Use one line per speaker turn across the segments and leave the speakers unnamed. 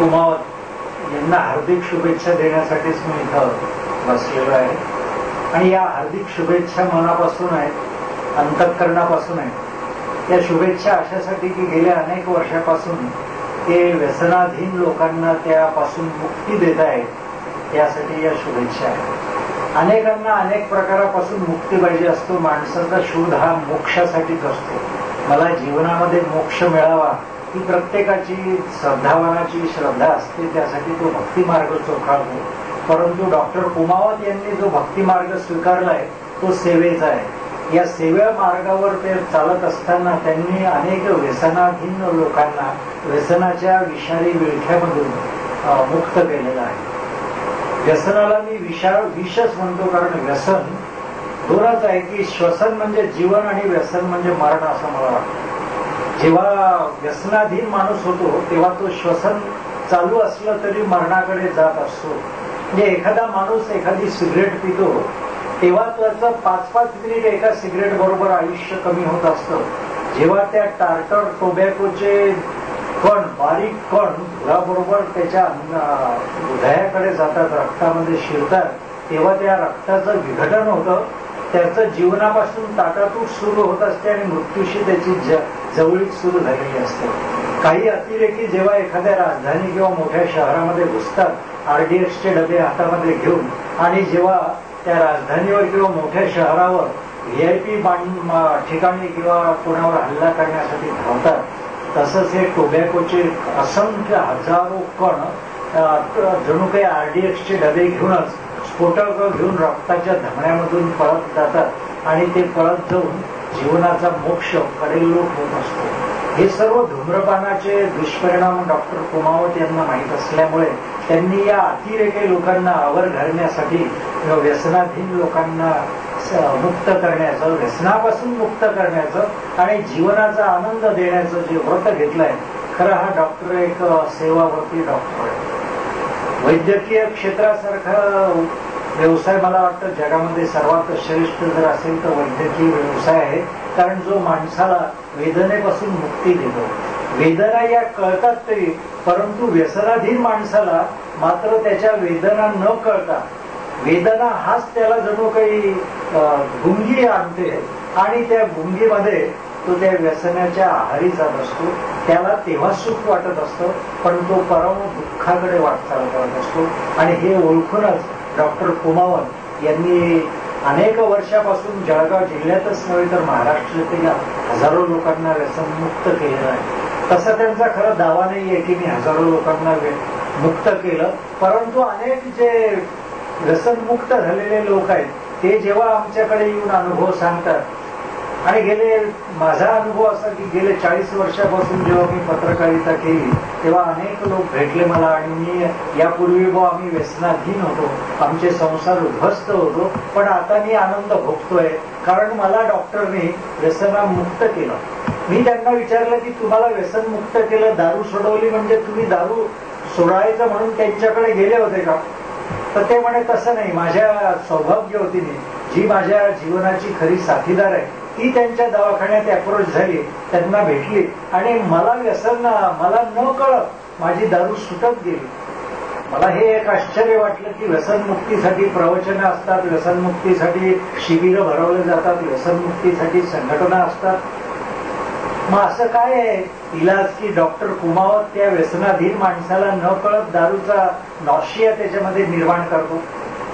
कुमावत यांना हार्दिक शुभेच्छा देण्यासाठीच मी इथं बसलेलो आहे. आणि या हार्दिक शुभेच्छा मनापासून आहेत, अंतःकरणापासून आहेत. या शुभेच्छा अशासाठी की गेल्या अनेक वर्षापासून ते व्यसनाधीन लोकांना त्यापासून मुक्ती देत आहेत, यासाठी या शुभेच्छा आहेत. अनेकांना अनेक प्रकारापासून मुक्ती पाहिजे असतो. माणसाचा शोध हा मोक्षासाठीच असतो. मला जीवनामध्ये मोक्ष मिळावा ही प्रत्येकाची श्रद्धावानाची श्रद्धा असते, त्यासाठी तो भक्ती मार्ग चोखाळतो. परंतु डॉक्टर कुमावत यांनी जो भक्ती मार्ग स्वीकारलाय तो सेवेचा आहे. या सेवा मार्गावर ते चालत असताना त्यांनी अनेक व्यसनाधीन लोकांना व्यसनाच्या विषारी विळख्यामधून मुक्त केलेलं आहे. व्यसनाला मी विषच म्हणतो, कारण व्यसन दोनच आहे की श्वसन म्हणजे जीवन आणि व्यसन म्हणजे मरण, असं मला वाटतं. जेव्हा व्यसनाधीन माणूस होतो तेव्हा तो श्वसन चालू असलं तरी मरणाकडे जात असतो. म्हणजे एखादा माणूस एखादी सिगरेट पितो तेव्हा त्याचं 5-5 मिनिट एका सिगरेट बरोबर आयुष्य कमी होत असतं. जेव्हा त्या टार्टर टोबॅकोचे कण, बारीक कण धुराबरोबर त्याच्या हृदयाकडे जातात, रक्तामध्ये शिरतात, तेव्हा त्या रक्ताचं विघटन होतं. त्याचं जीवनापासून ताटातूट सुरू होत असते आणि मृत्यूशी त्याची जवळीक सुरू झालेली असते. काही अतिरेकी जेव्हा एखाद्या राजधानी किंवा मोठ्या शहरामध्ये घुसतात RDXचे डबे हातामध्ये घेऊन, आणि जेव्हा त्या राजधानीवर किंवा मोठ्या शहरावर VIP ठिकाणी किंवा कोणावर हल्ला करण्यासाठी धावतात, तसंच हे टोबॅकोचे असंख्य हजारो कण जणू काही RDXचे डबे घेऊनच स्फोटक घेऊन रक्ताच्या धमन्यामधून पळत जातात आणि ते पळत जाऊन जीवनाचा मोक्ष कडेलोट होत असतो. हे सर्व धूम्रपानाचे दुष्परिणाम डॉक्टर कुमावत यांना माहीत असल्यामुळे त्यांनी या अतिरेकी लोकांना आवर घालण्यासाठी, व्यसनाधीन लोकांना मुक्त करण्याचं, व्यसनापासून मुक्त करण्याचं आणि जीवनाचा आनंद देण्याचं जे व्रत घेतलंय, खरं हा डॉक्टर एक सेवावर्ती डॉक्टर आहे. वैद्यकीय क्षेत्रासारखा व्यवसाय मला वाटतं जगामध्ये सर्वात श्रेष्ठ जर असेल तर वैद्यकीय व्यवसाय आहे. कारण जो माणसाला वेदनेपासून मुक्ती देतो. वेदना या कळतात तरी, परंतु व्यसनाधीन माणसाला मात्र त्याच्या वेदना न कळता वेदना हाच त्याला जणू काही गुंगी आणते आणि त्या गुंगीमध्ये तो त्या व्यसनाच्या आहारी जात असतो. त्याला तेव्हा सुख वाटत असतं, पण तो परम दुःखाकडे वाटचाल करत असतो. आणि हे ओळखूनच डॉक्टर कुमावत यांनी अनेक वर्षापासून जळगाव जिल्ह्यातच नव्हे तर महाराष्ट्रातील हजारो लोकांना व्यसनमुक्त केलेलं आहे. तसा त्यांचा खरा दावा नाहीये की मी हजारो लोकांना मुक्त केलं, परंतु अनेक जे व्यसनमुक्त झालेले लोक आहेत ते जेव्हा आमच्याकडे येऊन अनुभव सांगतात, आणि माझा अनुभव असा की गेले 40 वर्षापासून जेव्हा मी पत्रकारिता केली तेव्हा अनेक लोक भेटले मला, आणि मी यापूर्वी आम्ही व्यसनाधीन होतो, आमचे संसार उद्ध्वस्त होतो, पण आता मी आनंद भोगतोय कारण मला डॉक्टरने व्यसनामुक्त केलं. मी त्यांना विचारलं की तुम्हाला व्यसनमुक्त केलं, दारू सोडवली, म्हणजे तुम्ही दारू सोडायचं म्हणून त्यांच्याकडे गेले होते का? तर ते म्हणे तसं नाही, माझ्या सौभाग्यवतीने जी माझ्या जीवनाची खरी साथीदार आहे ती त्यांच्या दवाखान्यात अप्रोच झाली, त्यांना भेटली आणि मला न कळत माझी दारू सुटत गेली. मला हे एक आश्चर्य वाटलं की व्यसनमुक्तीसाठी प्रवचनं असतात, व्यसनमुक्तीसाठी शिबिरं भरवले जातात, व्यसनमुक्तीसाठी संघटना असतात. मग असं काय आहे इलाज की डॉक्टर कुमावत त्या व्यसनाधीन माणसाला न कळत दारूचा नॉशिया त्याच्यामध्ये निर्माण करतो?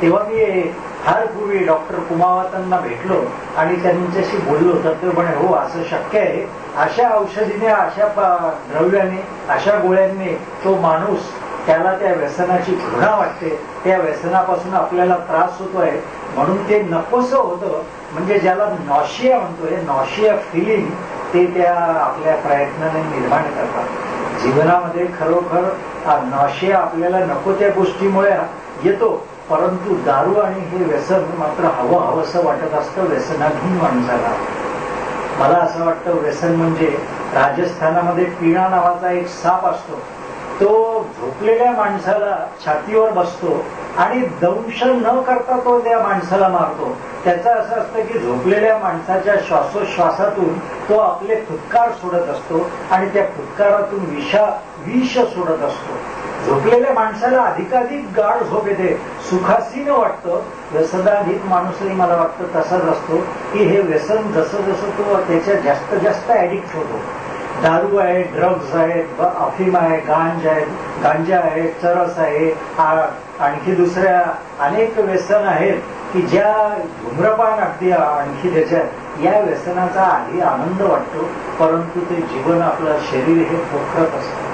तेव्हा मी फार पूर्वी डॉक्टर कुमावतांना भेटलो आणि त्यांच्याशी बोललो तर ते म्हणे हो असं शक्य आहे, अशा औषधीने, अशा द्रव्याने, अशा गोळ्यांनी तो माणूस, त्याला त्या व्यसनाची घृणा वाटते, त्या व्यसनापासून आपल्याला त्रास होतोय म्हणून ते नकोसं होतं. म्हणजे ज्याला नॉशिया म्हणतोय, नॉशिया फिलिंग ते त्या आपल्या प्रयत्नाने निर्माण करतात. जीवनामध्ये खरोखर नॉशिया आपल्याला नको त्या गोष्टीमुळे येतो, परंतु दारू आणि हे व्यसन मात्र हवंसं वाटत असतं व्यसनाधीन माणसाला. मला असं वाटतं व्यसन म्हणजे राजस्थानामध्ये पिणा नावाचा एक साप असतो, तो झोपलेल्या माणसाला छातीवर बसतो आणि दंश न करता तो त्या माणसाला मारतो. त्याचं असं असतं की झोपलेल्या माणसाच्या श्वासोश्वासातून तो आपले फुटकार सोडत असतो आणि त्या फुटकारातून विष सोडत असतो. झोपलेल्या माणसाला अधिकाधिक गाढ झोप येते, सुखासीन वाटतं. व्यसनाधीन माणूसही मला वाटतं तसाच असतो की हे व्यसन जसं जसं तो त्याच्या जास्त जास्त ऍडिक्ट होतो. दारू आहे, ड्रग्ज आहेत, अफीम आहे, गांजा आहे, चरस आहे, आणखी दुसऱ्या अनेक व्यसन आहेत की ज्या धूम्रपान अगदी आणखी त्याच्यात या व्यसनाचा आधी आनंद वाटतो, परंतु ते जीवन आपलं शरीर हे पोखरत असतं.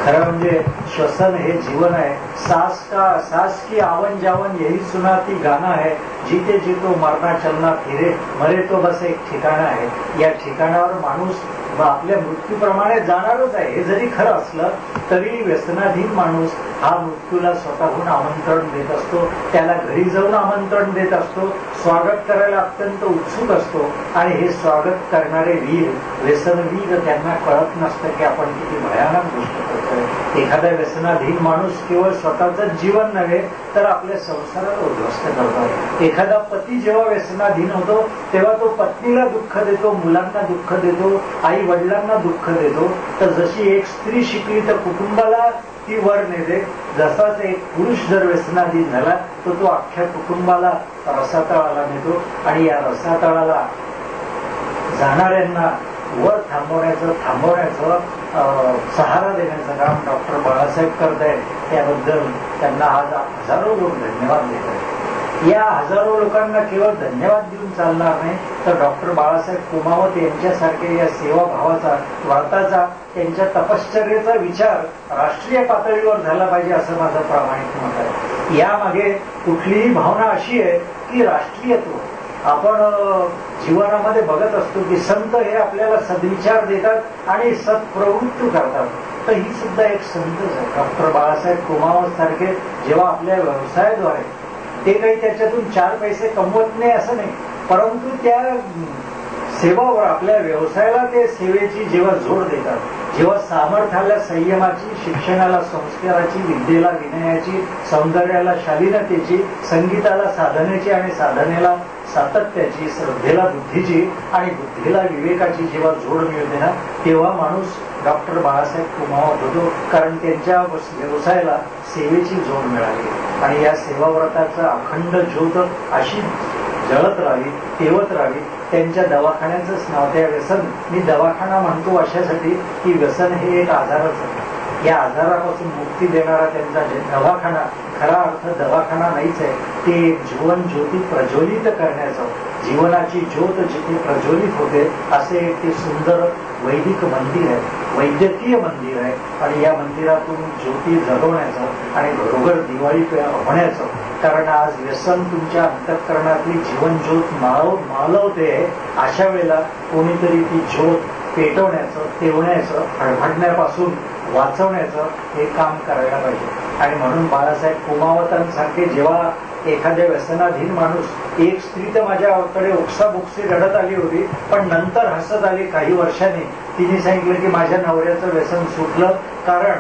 खरं म्हणजे श्वसन हे जीवन आहे. सास की आवन जावन यही सुना ती गाणं आहे. जिते जितो मरना चलना फिरे मरे तो बस एक ठिकाण आहे. या ठिकाणावर माणूस आपल्या मृत्यूप्रमाणे जाणारच आहे. हे जरी खरं असलं तरी व्यसनाधीन माणूस हा मृत्यूला स्वतःहून आमंत्रण देत असतो, त्याला घरी जाऊन आमंत्रण देत असतो, स्वागत करायला अत्यंत उत्सुक असतो. आणि हे स्वागत करणारे वीर, व्यसनवीर, त्यांना कळत नसतं की आपण किती भयानक गोष्ट करतोय. एखादा व्यसनाधीन माणूस केवळ स्वतःच जीवन नव्हे तर आपल्या संसाराला उद्ध्वस्त करतो. एखादा पती जेव्हा व्यसनाधीन होतो तेव्हा तो पत्नीला दुःख देतो, मुलांना दुःख देतो, आई वडिलांना दुःख देतो. तर जशी एक स्त्री शिकली तर कुटुंबाला ती वर नेते, जसाच एक पुरुष जर व्यसनाधीन झाला तर तो अख्ख्या कुटुंबाला रसातळाला नेतो. आणि या रसातळाला जाणाऱ्यांना वर थांबवण्याचं सहारा देण्याचं काम डॉक्टर बाळासाहेब करत आहेत. त्याबद्दल त्यांना आज हजारो लोक धन्यवाद देत आहेत. या हजारो लोकांना केवळ धन्यवाद देऊन चालणार नाही, तर डॉक्टर बाळासाहेब कुमावत यांच्यासारख्या या सेवाभावाचा, व्रताचा, त्यांच्या तपश्चर्येचा विचार राष्ट्रीय पातळीवर झाला पाहिजे असं माझं प्रामाणिक मत आहे. यामागे कुठलीही भावना अशी आहे की राष्ट्रीयत्व. आपण जीवनामध्ये बघत असतो की संत हे आपल्याला सद्विचार देतात आणि सत्प्रवृत्ती करतात. तर ही सुद्धा एक संतच आहे. डॉक्टर बाळासाहेब कुमावत सारखे जेव्हा आपल्या व्यवसायाद्वारे ते काही त्याच्यातून 4 पैसे कमवत नाही असं नाही, परंतु त्या सेवावर आपल्या व्यवसायाला ते सेवेची जेव्हा जोड देतात, जेव्हा सामर्थ्याला संयमाची, शिक्षणाला संस्काराची, विद्येला विनयाची, सौंदर्याला शालीनतेची, संगीताला साधनेची आणि साधनेला सातत्याची, श्रद्धेला बुद्धीची आणि बुद्धीला विवेकाची जेव्हा जोड मिळते ना, तेव्हा माणूस डॉक्टर बाळासाहेब कुमावत होतो. कारण त्यांच्या व्यवसायाला सेवेची जोड मिळाली आणि या सेवाव्रताचा अखंड ज्योत अशी जळत राहावी, तेवत राहावी. त्यांच्या दवाखान्याचंच नाव, त्या व्यसन, मी दवाखाना म्हणतो अशासाठी की व्यसन हे एक आजारच आहे. या आजारापासून मुक्ती देणारा त्यांचा दवाखाना खरा अर्थ दवाखाना नाहीच आहे, ते जीवन ज्योती प्रज्वलित करण्याचं, जीवनाची ज्योत जिथे प्रज्वलित होते असे एक ते सुंदर वैदिक मंदिर आहे, वैद्यकीय मंदिर आहे. आणि या मंदिरातून ज्योती जगवण्याचं आणि घरोघर दिवाळी होण्याचं. कारण आज व्यसन तुमच्या अंतःकरणातली जीवन ज्योत मालवते. अशा वेळेला कोणीतरी ती ज्योत पेटवण्याचं, तेवण्याचं, फडफडण्यापासून वाचवण्याचं हे काम करायला पाहिजे. आणि म्हणून बाळासाहेब कुमावतांसारखे जेव्हा एखाद्या व्यसनाधीन माणूस, एक स्त्री तर माझ्याकडे ओक्साबोक्सी रडत आली होती, पण नंतर हसत आली काही वर्षांनी. तिने सांगितलं की माझ्या नवऱ्याचं व्यसन सुटलं, कारण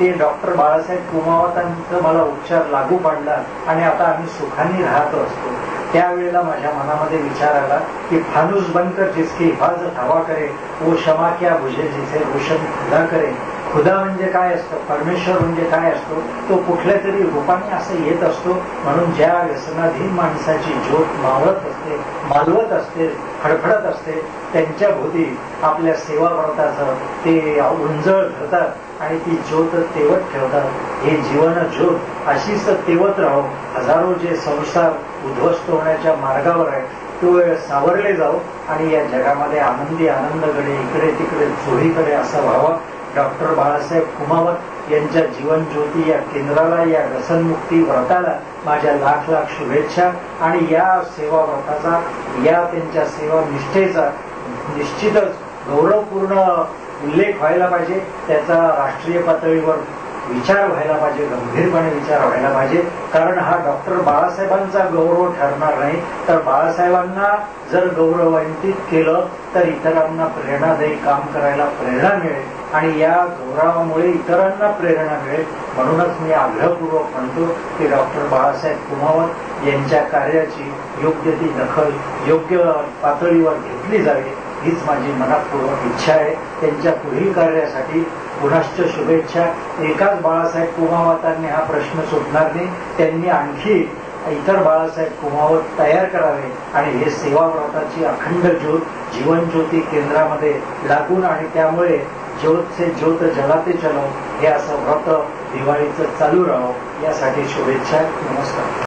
ते डॉक्टर बाळासाहेब कुमावतांचं मला उपचार लागू पडला आणि आता आम्ही सुखाने राहत असतो. त्यावेळेला माझ्या मनामध्ये विचार आला की फानुस बनकर जिसकी हिफाजत हवा करे, वो क्षमा क्या बुझे जिसे रोशन खुदा करे. खुदा म्हणजे काय असतं, परमेश्वर म्हणजे काय असतो, तो कुठल्या तरी रूपाने असं येत असतो. म्हणून ज्या व्यसनाधीन माणसाची ज्योत मावळत असते, मालवत असते, फडफडत असते, त्यांच्या भोवती आपल्या सेवाव्रताचं ते उंजळ धरतात आणि ती ज्योत तेवत ठेवतात. हे जीवन ज्योत अशीच तेवत राहो. हजारो जे संसार उद्ध्वस्त होण्याच्या मार्गावर आहे तो सावरले जाऊ आणि या जगामध्ये आनंदी आनंदकडे, इकडे तिकडे चोहीकडे असा व्हावा. डॉक्टर बाळासाहेब कुमावत यांच्या जीवन ज्योती या केंद्राला, या व्यसनमुक्ती व्रताला माझ्या लाख लाख शुभेच्छा. आणि या सेवा व्रताचा, या त्यांच्या सेवा निष्ठेचा निश्चितच गौरवपूर्ण उल्लेख व्हायला पाहिजे. त्याचा राष्ट्रीय पातळीवर विचार व्हायला पाहिजे, गंभीरपणे विचार व्हायला पाहिजे. कारण हा डॉक्टर बाळासाहेबांचा गौरव ठरणार नाही, तर बाळासाहेबांना जर गौरवान्वित केलं तर इतरांना प्रेरणादायी काम करायला प्रेरणा मिळेल आणि या गौरवामुळे इतरांना प्रेरणा मिळेल. म्हणूनच मी आग्रहपूर्वक म्हणतो की डॉक्टर बाळासाहेब कुमावत यांच्या कार्याची योग्य ती दखल योग्य पातळीवर घेतली जावी हीच माझी मनपूर्वक इच्छा आहे. त्यांच्या पुढील कार्यासाठी पुनश्च शुभेच्छा. एकाच बाळासाहेब कुमावतांनी हा प्रश्न सुटणार नाही. त्यांनी आणखी इतर बाळासाहेब कुमावत तयार करावे आणि हे सेवाव्रताची अखंड ज्योत जीवन ज्योती केंद्रामध्ये लागून आणि त्यामुळे ज्योत से ज्योत जलाते चलो हे असं व्रत दिवाळीचं चालू राहावं यासाठी शुभेच्छा. नमस्कार.